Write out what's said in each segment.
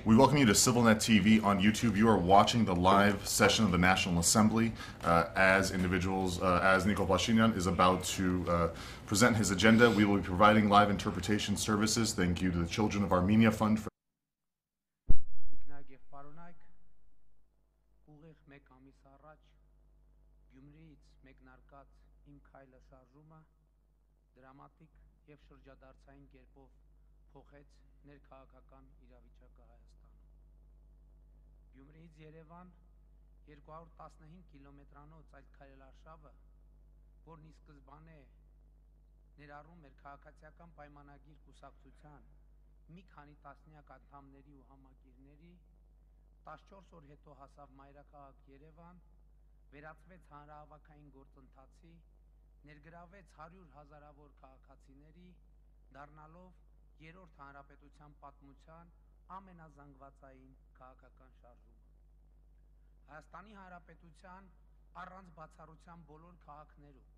We welcome you to CivilNet TV on YouTube. You are watching the live session of the National Assembly as Nikol Pashinyan is about to present his agenda. We will be providing live interpretation services. Thank you to the Children of Armenia Fund for Գյումրիից Երևան 215 կիլոմետրանոց այդ քայլարշավը, որն ի սկզբանե ներառում էր քաղաքացիական պայմանագիր կուսակցության մի քանի տասնյակ անդամների ու համակիրների, 14 օր հետո հասավ մայրաքաղաք Երևան, վերածվեց հանրահավաքային գործընթացի, ներգրավեց 100 հազարավոր քաղաքացիների, դառնալով երրորդ հանրապետության պատմության ամենազանգվածային քաղաքական շարժումը։ Հայաստանի Հանրապետության առանց բացառության բոլոր քաղաքներում,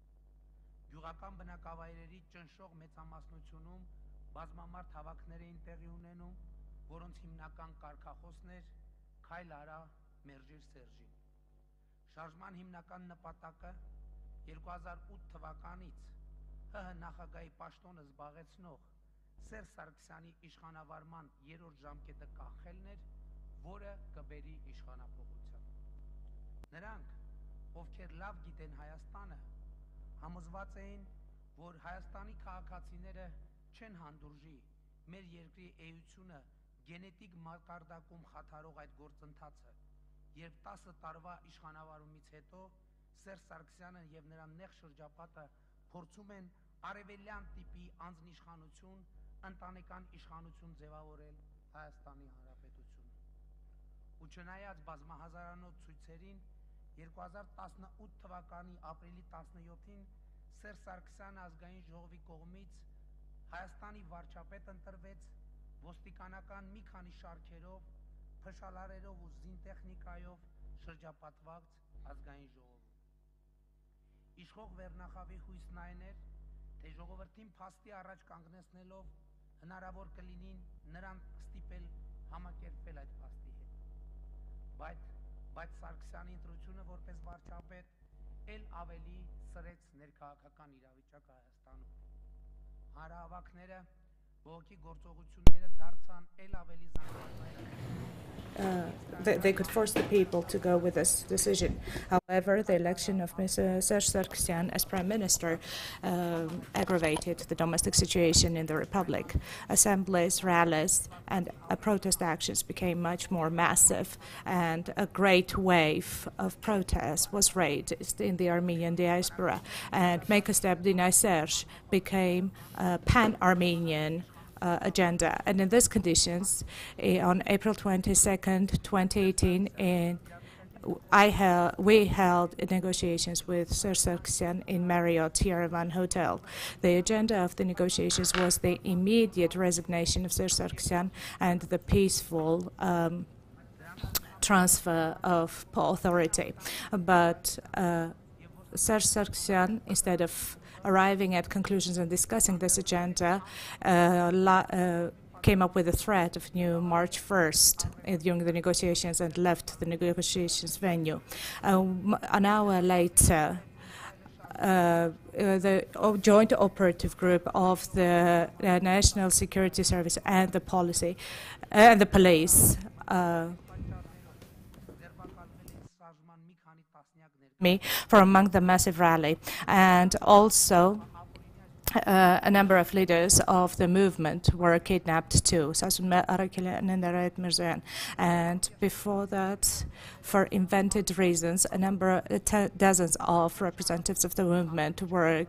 գյուղական բնակավայրերի ճնշող մեծամասնությունում բազմամարդ հավաքներ էին տեղի ունենում, որոնց հիմնական կարգախոսն էր «Քայլ արա, մերժիր Սերժին»։ Շարժման հիմնական նպատակը 2008 թվականից ՀՀ նախագահի պաշտոնը զբաղեցնող Սերժ Սարգսյանի իշխանավարման երրորդ ժամկետը կանխելն էր, որը կբերի իշխանափոխության։ Նրանք, ովքեր լավ գիտեն Հայաստանը, համոզված էին, որ Հայաստանի քաղաքացիները չեն հանդուրժի մեր երկրի էությունը գենետիկ մակարդակում խաթարող այդ գործընթացը, երբ 10 տարվա իշխանավարումից հետո Սերժ Սարգսյանը եւ նրա նեղ շրջապատը փորձում են արևելյան տիպի անձնիշխանություն, ընտանեկան իշխանություն ձևավորել Հայաստանի Հանրապետությունում։ Ու չնայած բազմահազարանոց ցույցերին 2018 թվականի ապրիլի 17-ին Սերժ Սարգսյանը ազգային ժողովի կողմից Հայաստանի վարչապետ ընտրվեց ոստիկանական մի քանի շարքերով, փշալարերով ու զինտեխնիկայով շրջապատված ազգային ժողովում։ Իշխող վերնախավի հույսն այն էր, թե ժողովրդին փաստի առաջ կանգնեցնելով հնարավոր կլինին նրան ստիպել համակերպվել այդ փաստի հետ։ Բայց Սարգսյանի ընտրությունը որպես վարչապետ էլ ավելի սրեց ներքաղաքական իրավիճակը Հայաստանում։ Հանրահավաքները, բողոքի գործողությունները դարձան էլ ավելի զանգվածային։ They could force the people to go with this decision. However, the election of Mr. Serge Sargsyan as Prime Minister aggravated the domestic situation in the Republic. Assemblies, rallies, and protest actions became much more massive, and a great wave of protest was raised in the Armenian diaspora. And Make a Step, Deny Serge became a pan-Armenian agenda. And in these conditions, on April 22nd, 2018, we held negotiations with Serge Sargsyan in Marriott Yerevan Hotel. The agenda of the negotiations was the immediate resignation of Serge Sargsyan and the peaceful transfer of authority. But Serge Sargsyan, instead of arriving at conclusions and discussing this agenda, came up with a threat of new March 1st during the negotiations and left the negotiations venue. An hour later, the joint operative group of the National Security Service and the police me from among the massive rally, and also a number of leaders of the movement were kidnapped too. And before that, for invented reasons, dozens of representatives of the movement were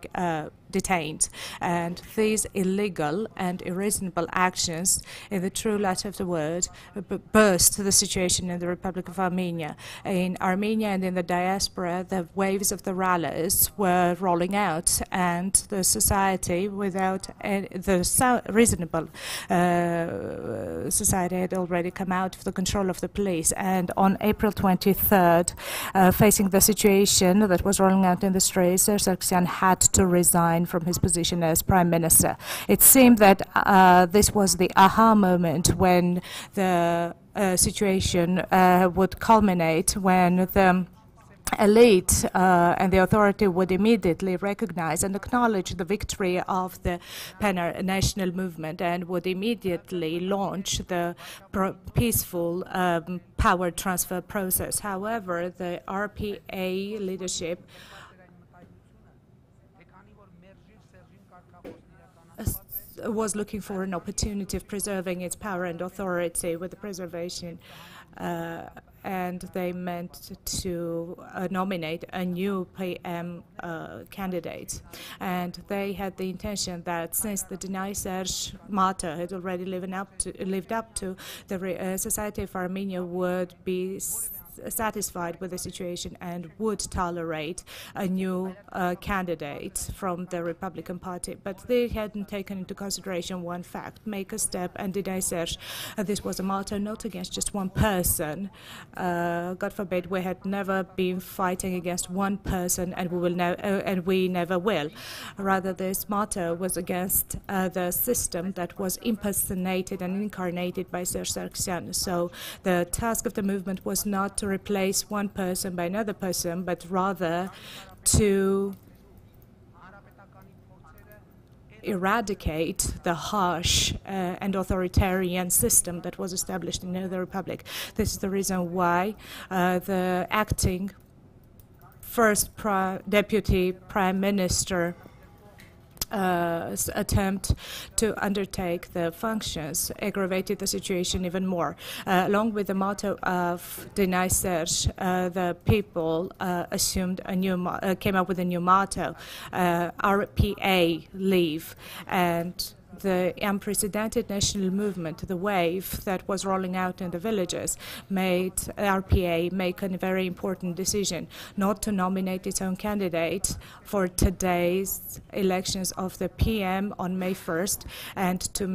detained. And these illegal and unreasonable actions, in the true letter of the word, burst the situation in the Republic of Armenia. In Armenia and in the diaspora, the waves of the rallies were rolling out, and the society, without the reasonable society, had already come out of the control of the police. And on April 23rd, facing the situation that was rolling out in the streets, Serge Sargsyan had to resign resign from his position as Prime Minister. It seemed that this was the aha moment when the situation would culminate, when the elite and the authority would immediately recognize and acknowledge the victory of the national movement and would immediately launch the peaceful power transfer process. However, the RPA leadership was looking for an opportunity of preserving its power and authority with the preservation, and they meant to nominate a new PM candidate. And they had the intention that since the Deny Serge motto had already lived up to, the society of Armenia would be satisfied with the situation and would tolerate a new candidate from the Republican Party. But they hadn't taken into consideration one fact: make a step and deny Serge. This was a motto not against just one person. God forbid, we had never been fighting against one person, and we never will. Rather, this motto was against the system that was impersonated and incarnated by Serge Sargsyan. So the task of the movement was not to replace one person by another person, but rather to eradicate the harsh and authoritarian system that was established in the Republic. This is the reason why the acting first deputy prime minister attempt to undertake the functions aggravated the situation even more. Along with the motto of Deny Serge, the people assumed a new came up with a new motto, RPA, leave, and the unprecedented national movement, the wave that was rolling out in the villages, made RPA make a very important decision not to nominate its own candidate for today's elections of the PM on May 1st, and to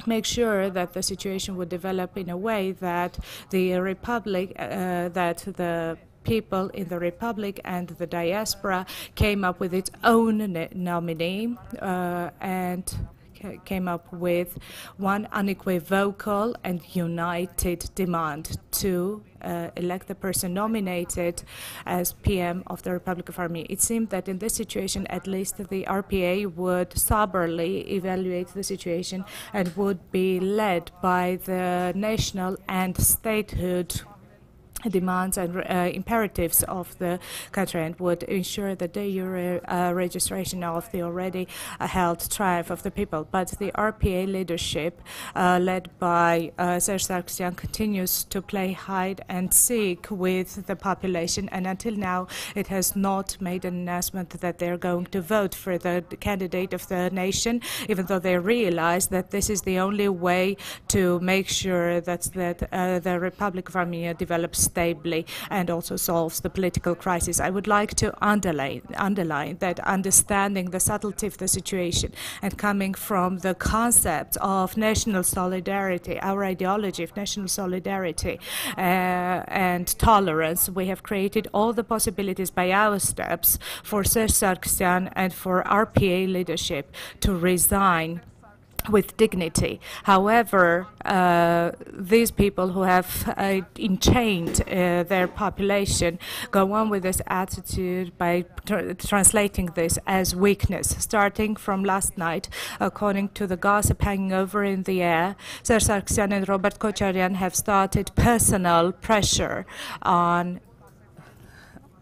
make sure that the situation would develop in a way that the Republic, that the people in the Republic and the diaspora came up with its own nominee and came up with one unequivocal and united demand to elect the person nominated as PM of the Republic of Armenia. It seemed that in this situation, at least the RPA would soberly evaluate the situation and would be led by the national and statehood demands and imperatives of the country, and would ensure the de jure registration of the already held triumph of the people. But the RPA leadership, led by Serge Sargsyan, continues to play hide and seek with the population, and until now it has not made an announcement that they're going to vote for the candidate of the nation, even though they realize that this is the only way to make sure that the Republic of Armenia develops stably and also solves the political crisis. I would like to underline that understanding the subtlety of the situation and coming from the concept of national solidarity, our ideology of national solidarity and tolerance, we have created all the possibilities by our steps for Serge Sargsyan and for RPA leadership to resign with dignity. However, these people who have enchained their population go on with this attitude by translating this as weakness. Starting from last night, according to the gossip hanging over in the air, Serge Sargsyan and Robert Kocharian have started personal pressure on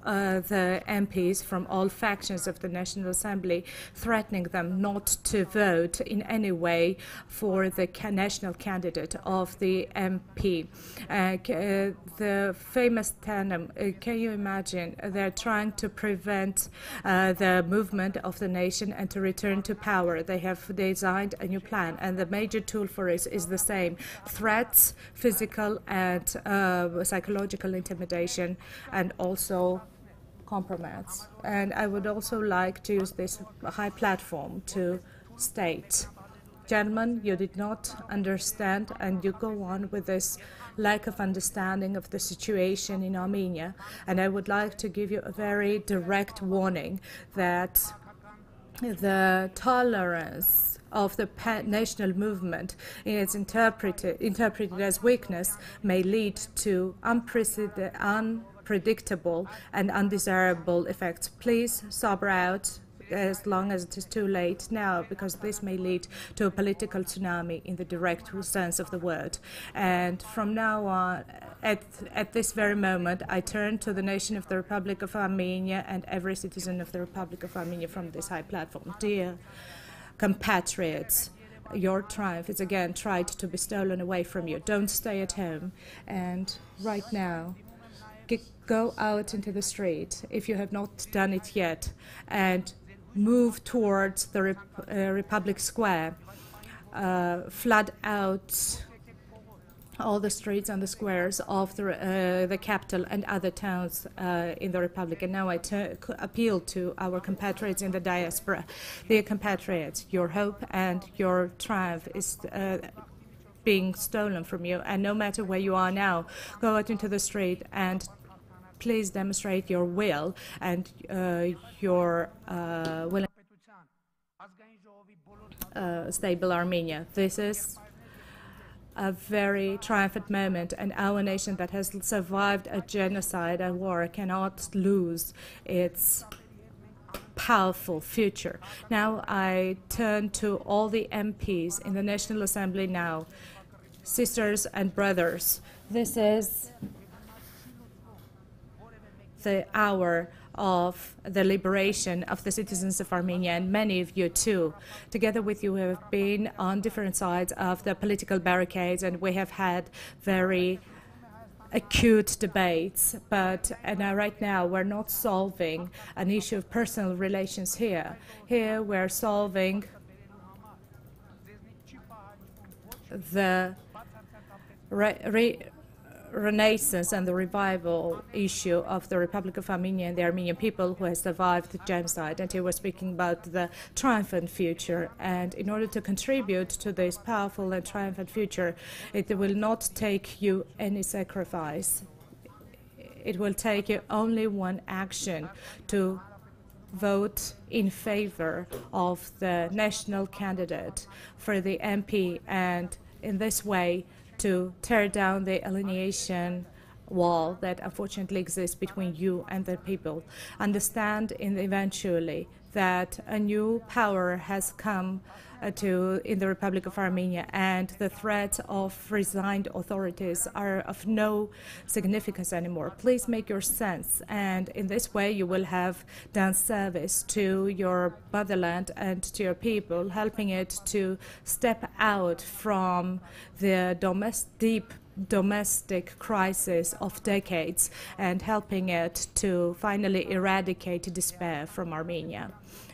the MPs from all factions of the National Assembly, threatening them not to vote in any way for the national candidate of the MP. The famous tandem, can you imagine? They're trying to prevent the movement of the nation and to return to power. They have designed a new plan, and the major tool for it is the same: threats, physical and psychological intimidation, and also compromise. And I would also like to use this high platform to state, gentlemen, you did not understand, and you go on with this lack of understanding of the situation in Armenia. And I would like to give you a very direct warning that the tolerance of the national movement in its interpreted as weakness may lead to unpredictable and undesirable effects. Please sober out as long as it is too late now, because this may lead to a political tsunami in the direct sense of the word. And from now on, at this very moment, I turn to the nation of the Republic of Armenia and every citizen of the Republic of Armenia from this high platform. Dear compatriots, your triumph is again tried to be stolen away from you. Don't stay at home. And right now, go out into the street if you have not done it yet, and move towards the Republic Square. Flood out all the streets and the squares of the capital and other towns in the Republic. And now I appeal to our compatriots in the diaspora. Dear compatriots, your hope and your triumph is being stolen from you. And no matter where you are now, go out into the street and please demonstrate your will and your will stable Armenia. This is a very triumphant moment, and our nation that has survived a genocide and war cannot lose its powerful future. Now I turn to all the MPs in the National Assembly now. Sisters and brothers, this is the hour of the liberation of the citizens of Armenia, and many of you too. Together with you, we have been on different sides of the political barricades, and we have had very acute debates. But right now, we're not solving an issue of personal relations here. Here, we're solving the renaissance and the revival issue of the Republic of Armenia and the Armenian people who has survived the genocide. And here we're speaking about the triumphant future. And in order to contribute to this powerful and triumphant future, it will not take you any sacrifice. It will take you only one action: to vote in favor of the national candidate for the MP, and in this way to tear down the alienation wall that unfortunately exists between you and the people. Understand eventually that a new power has come in the Republic of Armenia, and the threat of resigned authorities are of no significance anymore. Please make your sense, and in this way you will have done service to your motherland and to your people, helping it to step out from the deep domestic crisis of decades and helping it to finally eradicate despair from Armenia.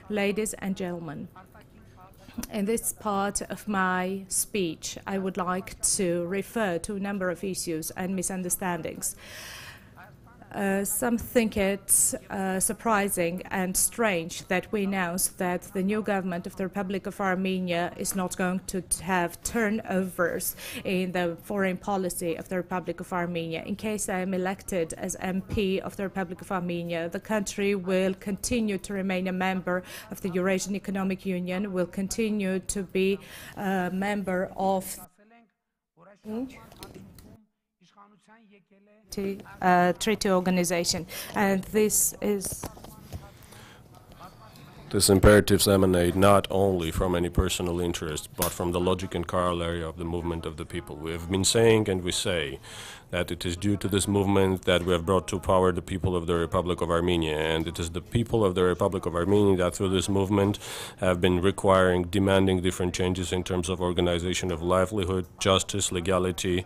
Ladies and gentlemen, in this part of my speech, I would like to refer to a number of issues and misunderstandings. Some think it surprising and strange that we announced that the new government of the Republic of Armenia is not going to have turnovers in the foreign policy of the Republic of Armenia. In case I am elected as MP of the Republic of Armenia, the country will continue to remain a member of the Eurasian Economic Union, will continue to be a member of treaty organization, and these imperatives emanate not only from any personal interest, but from the logic and corollary of the movement of the people. We have been saying, and we say, that it is due to this movement that we have brought to power the people of the Republic of Armenia, and it is the people of the Republic of Armenia that through this movement have been demanding different changes in terms of organization of livelihood, justice, legality,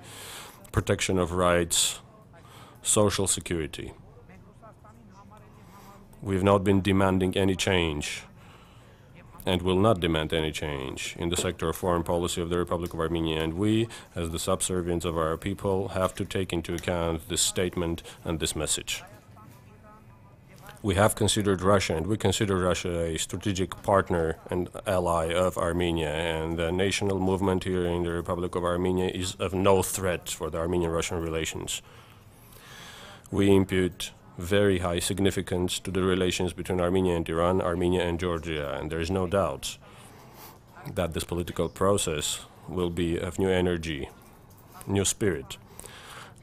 protection of rights, social security. We've not been demanding any change, and will not demand any change in the sector of foreign policy of the Republic of Armenia, and we, as the subservients of our people, have to take into account this statement and this message. We have considered Russia, and we consider Russia a strategic partner and ally of Armenia, and the national movement here in the Republic of Armenia is of no threat for the Armenian-Russian relations. We impute very high significance to the relations between Armenia and Iran, Armenia and Georgia, and there is no doubt that this political process will be of new energy, new spirit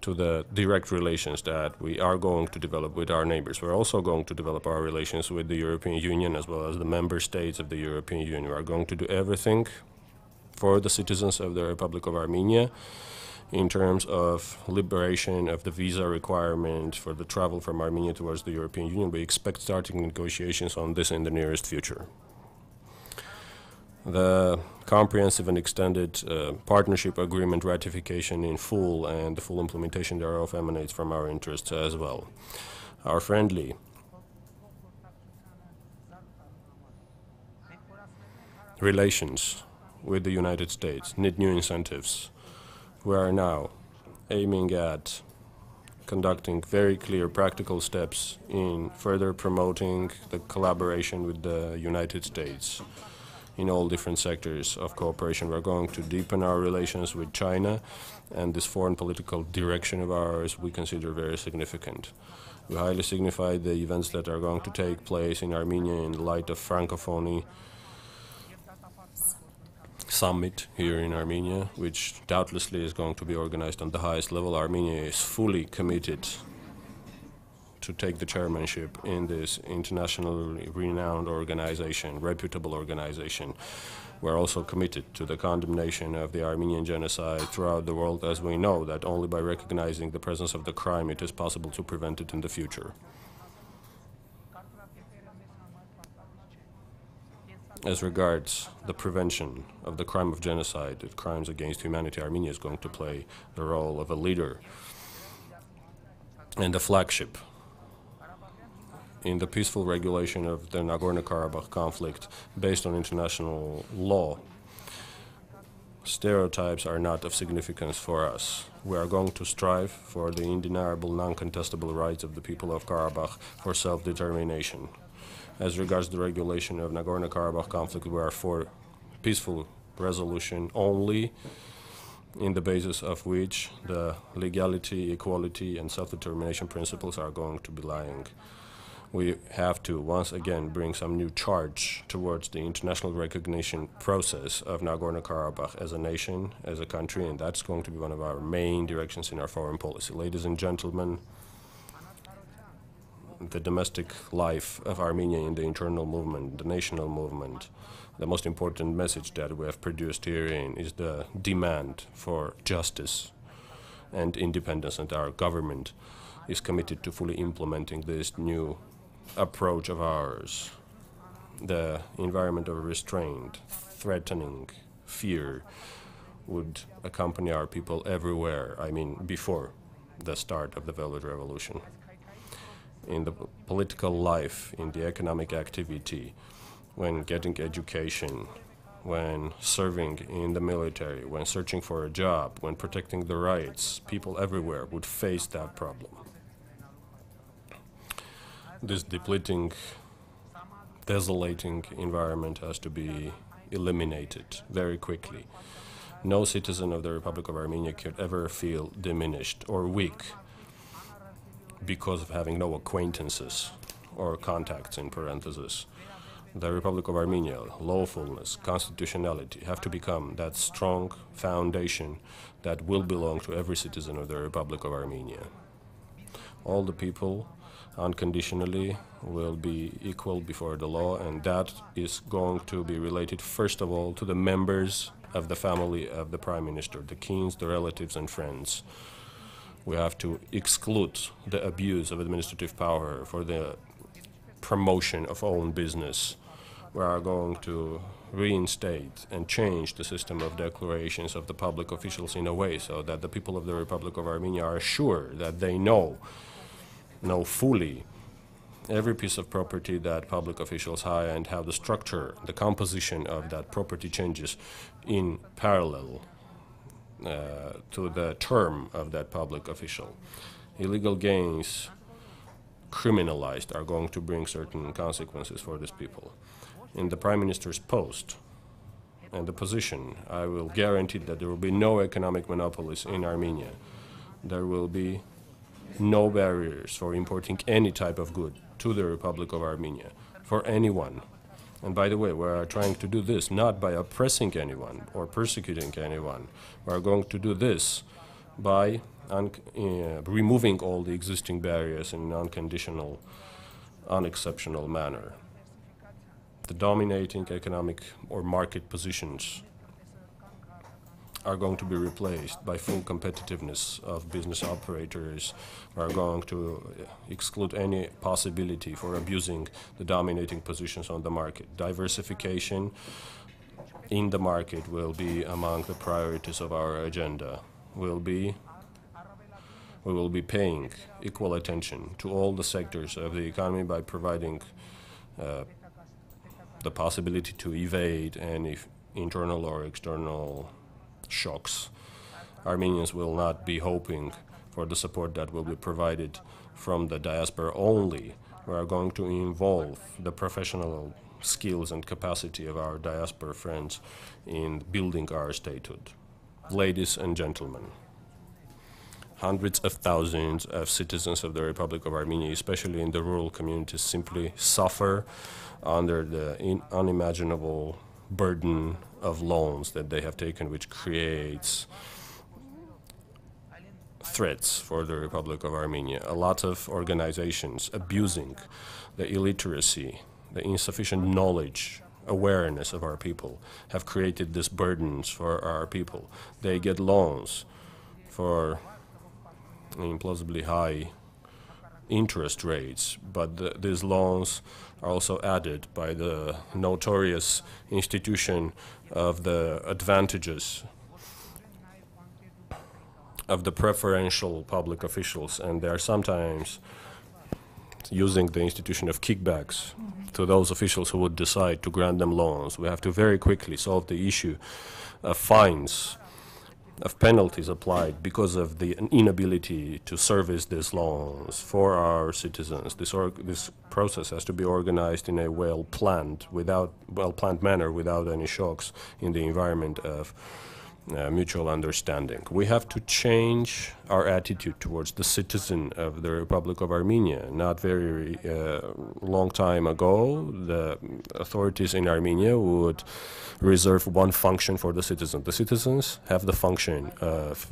to the direct relations that we are going to develop with our neighbors. We're also going to develop our relations with the European Union as well as the member states of the European Union. We are going to do everything for the citizens of the Republic of Armenia in terms of liberation of the visa requirement for the travel from Armenia towards the European Union. We expect starting negotiations on this in the nearest future. The comprehensive and extended partnership agreement ratification in full and the full implementation thereof emanates from our interests as well. Our friendly relations with the United States need new incentives. We are now aiming at conducting very clear practical steps in further promoting the collaboration with the United States in all different sectors of cooperation. We're going to deepen our relations with China, and this foreign political direction of ours we consider very significant. We highly signify the events that are going to take place in Armenia in the light of Francophony summit here in Armenia, which doubtlessly is going to be organized on the highest level. Armenia is fully committed to take the chairmanship in this internationally renowned organization, reputable organization. We're also committed to the condemnation of the Armenian genocide throughout the world, as we know that only by recognizing the presence of the crime it is possible to prevent it in the future. As regards the prevention of the crime of genocide, the crimes against humanity, Armenia is going to play the role of a leader and a flagship in the peaceful regulation of the Nagorno-Karabakh conflict based on international law. Stereotypes are not of significance for us. We are going to strive for the undeniable, non-contestable rights of the people of Karabakh for self-determination. As regards the regulation of Nagorno-Karabakh conflict, we are for peaceful resolution only, in the basis of which the legality, equality, and self-determination principles are going to be lying. We have to once again bring some new charge towards the international recognition process of Nagorno-Karabakh as a nation, as a country, and that's going to be one of our main directions in our foreign policy. Ladies and gentlemen, the domestic life of Armenia in the internal movement, the national movement, the most important message that we have produced herein is the demand for justice and independence, and our government is committed to fully implementing this new approach of ours. The environment of restraint, threatening, fear would accompany our people everywhere, I mean before the start of the Velvet Revolution. In the political life, in the economic activity, when getting education, when serving in the military, when searching for a job, when protecting the rights, people everywhere would face that problem. This depleting, desolating environment has to be eliminated very quickly. No citizen of the Republic of Armenia could ever feel diminished or weak because of having no acquaintances or contacts, in parentheses. The Republic of Armenia, lawfulness, constitutionality have to become that strong foundation that will belong to every citizen of the Republic of Armenia. All the people unconditionally will be equal before the law, and that is going to be related first of all to the members of the family of the Prime Minister, the kings, the relatives and friends. We have to exclude the abuse of administrative power for the promotion of own business. We are going to reinstate and change the system of declarations of the public officials in a way so that the people of the Republic of Armenia are sure that they know fully every piece of property that public officials hire and how the structure, the composition of that property changes in parallel to the term of that public official. Illegal gains criminalized are going to bring certain consequences for these people. In the Prime Minister's post and the position, I will guarantee that there will be no economic monopolies in Armenia. There will be no barriers for importing any type of good to the Republic of Armenia, for anyone. And by the way, we are trying to do this not by oppressing anyone or persecuting anyone. We are going to do this by removing all the existing barriers in an unconditional, unexceptional manner. The dominating economic or market positions are going to be replaced by full competitiveness of business operators. We are going to exclude any possibility for abusing the dominating positions on the market. Diversification in the market will be among the priorities of our agenda. We will be paying equal attention to all the sectors of the economy by providing the possibility to evade any internal or external shocks. Armenians will not be hoping for the support that will be provided from the diaspora only. We are going to involve the professional skills and capacity of our diaspora friends in building our statehood. Ladies and gentlemen, hundreds of thousands of citizens of the Republic of Armenia, especially in the rural communities, simply suffer under the unimaginable burden of loans that they have taken, which creates threats for the Republic of Armenia. A lot of organizations abusing the illiteracy, the insufficient knowledge, awareness of our people have created these burdens for our people. They get loans for implausibly high interest rates, but these loans are also added by the notorious institution of the advantages of the preferential public officials, and they are sometimes using the institution of kickbacks to those officials who would decide to grant them loans. We have to very quickly solve the issue of fines, of penalties applied because of the inability to service these loans for our citizens. This process has to be organized in a well-planned manner without any shocks in the environment of mutual understanding. We have to change our attitude towards the citizen of the Republic of Armenia. Not very long time ago, the authorities in Armenia would reserve one function for the citizen. The citizens have the function of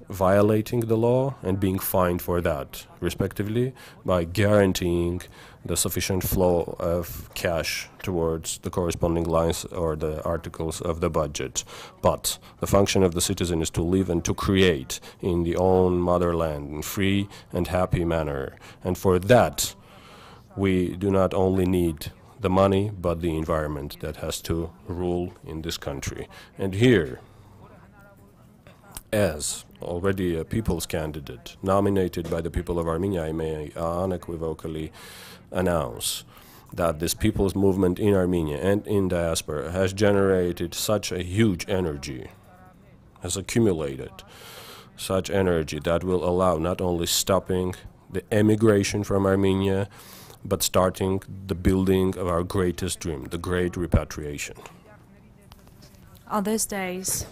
violating the law and being fined for that, respectively, by guaranteeing the sufficient flow of cash towards the corresponding lines or the articles of the budget. But the function of the citizen is to live and to create in the own motherland in free and happy manner. And for that, we do not only need the money, but the environment that has to rule in this country. And here, as already a people's candidate nominated by the people of Armenia, I may unequivocally announce that this people's movement in Armenia and in diaspora has generated such a huge energy, has accumulated such energy that will allow not only stopping the emigration from Armenia, but starting the building of our greatest dream, the great repatriation. On these days,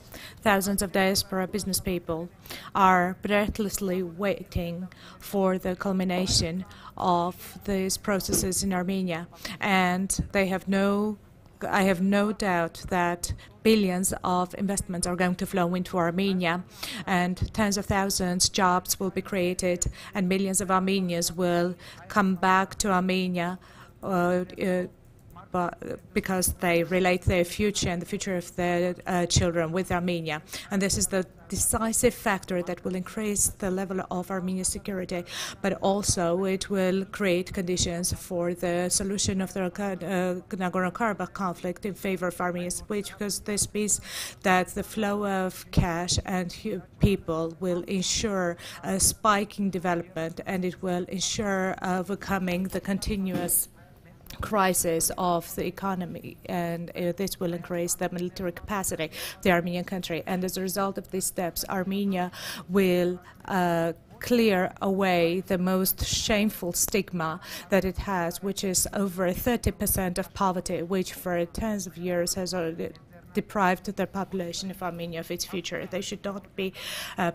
thousands of diaspora business people are breathlessly waiting for the culmination of these processes in Armenia, and I have no doubt that billions of investments are going to flow into Armenia, and tens of thousands of jobs will be created, and millions of Armenians will come back to Armenia because they relate their future and the future of their children with Armenia. And this is the decisive factor that will increase the level of Armenia's security, but also it will create conditions for the solution of the Nagorno-Karabakh conflict in favor of Armenians, because this means that the flow of cash and people will ensure a spiking development, and it will ensure overcoming the continuous crisis of the economy, and this will increase the military capacity of the Armenian country. And as a result of these steps, Armenia will clear away the most shameful stigma that it has, which is over 30% of poverty, which for tens of years has already deprived the population of Armenia of its future. They should not be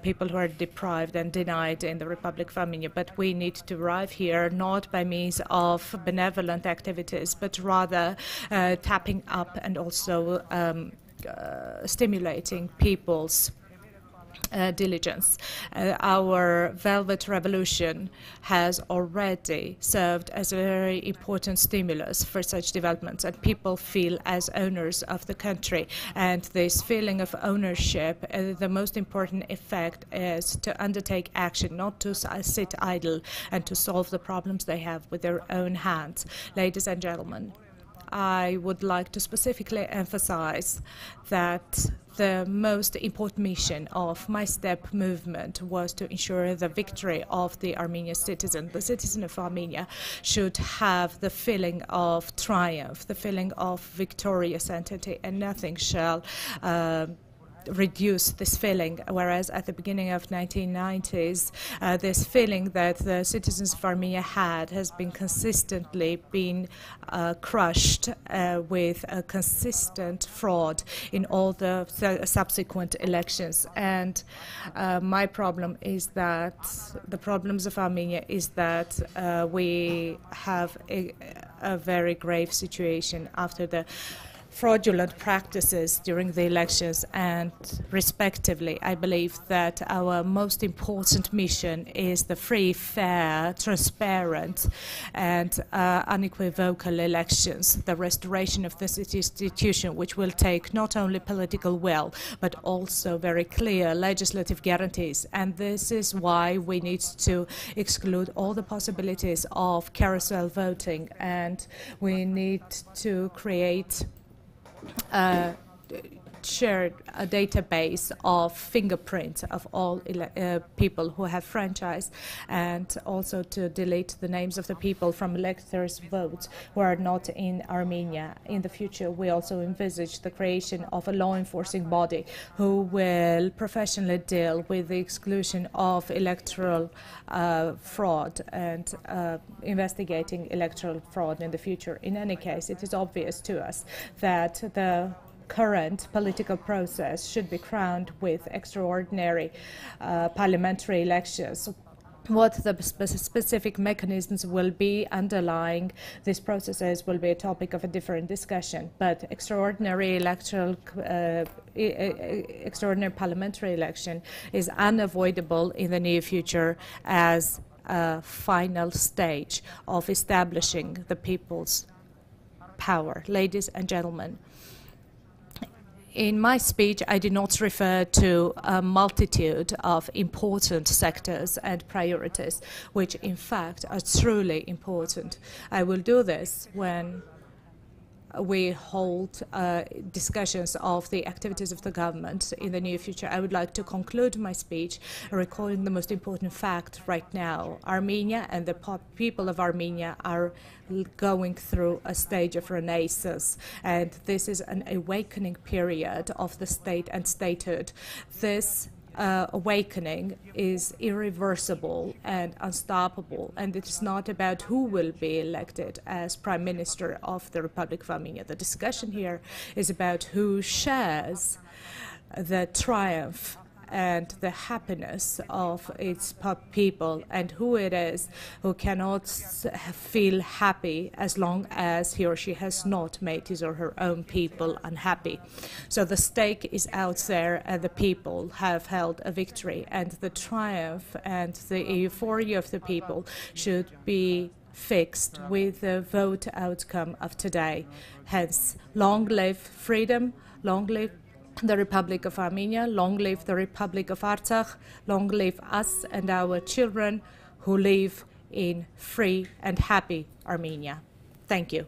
people who are deprived and denied in the Republic of Armenia, but we need to arrive here not by means of benevolent activities, but rather tapping up and also stimulating people's diligence. Our Velvet Revolution has already served as a very important stimulus for such developments, and people feel as owners of the country. And this feeling of ownership, the most important effect is to undertake action, not to sit idle, and to solve the problems they have with their own hands. Ladies and gentlemen, I would like to specifically emphasize that the most important mission of My Step movement was to ensure the victory of the Armenian citizen. The citizen of Armenia should have the feeling of triumph, the feeling of victorious entity, and nothing shall reduce this feeling, whereas at the beginning of 1990s, this feeling that the citizens of Armenia has been consistently crushed with a consistent fraud in all the subsequent elections. And my problem is that the problems of Armenia is that we have a very grave situation after the fraudulent practices during the elections, and respectively, I believe that our most important mission is the free, fair, transparent, and unequivocal elections, the restoration of this institution, which will take not only political will, but also very clear legislative guarantees. And this is why we need to exclude all the possibilities of carousel voting, and we need to create shared a database of fingerprints of all people who have franchise, and also to delete the names of the people from electors' votes who are not in Armenia. In the future, we also envisage the creation of a law enforcing body who will professionally deal with the exclusion of electoral fraud and investigating electoral fraud in the future. In any case, it is obvious to us that the current political process should be crowned with extraordinary parliamentary elections. What the specific mechanisms will be underlying these processes will be a topic of a different discussion, but extraordinary parliamentary election is unavoidable in the near future as a final stage of establishing the people's power. Ladies and gentlemen, in my speech, I did not refer to a multitude of important sectors and priorities, which in fact are truly important. I will do this when we hold discussions of the activities of the government in the near future. I would like to conclude my speech recalling the most important fact right now. Armenia and the people of Armenia are going through a stage of renaissance, and this is an awakening period of the state and statehood. This awakening is irreversible and unstoppable, and it is not about who will be elected as Prime Minister of the Republic of Armenia. The discussion here is about who shares the triumph and the happiness of its people, and who it is who cannot feel happy as long as he or she has not made his or her own people unhappy. So the stake is out there, and the people have held a victory, and the triumph and the euphoria of the people should be fixed with the vote outcome of today. Hence, long live freedom, long live the Republic of Armenia, long live the Republic of Artsakh, long live us and our children who live in free and happy Armenia. Thank you.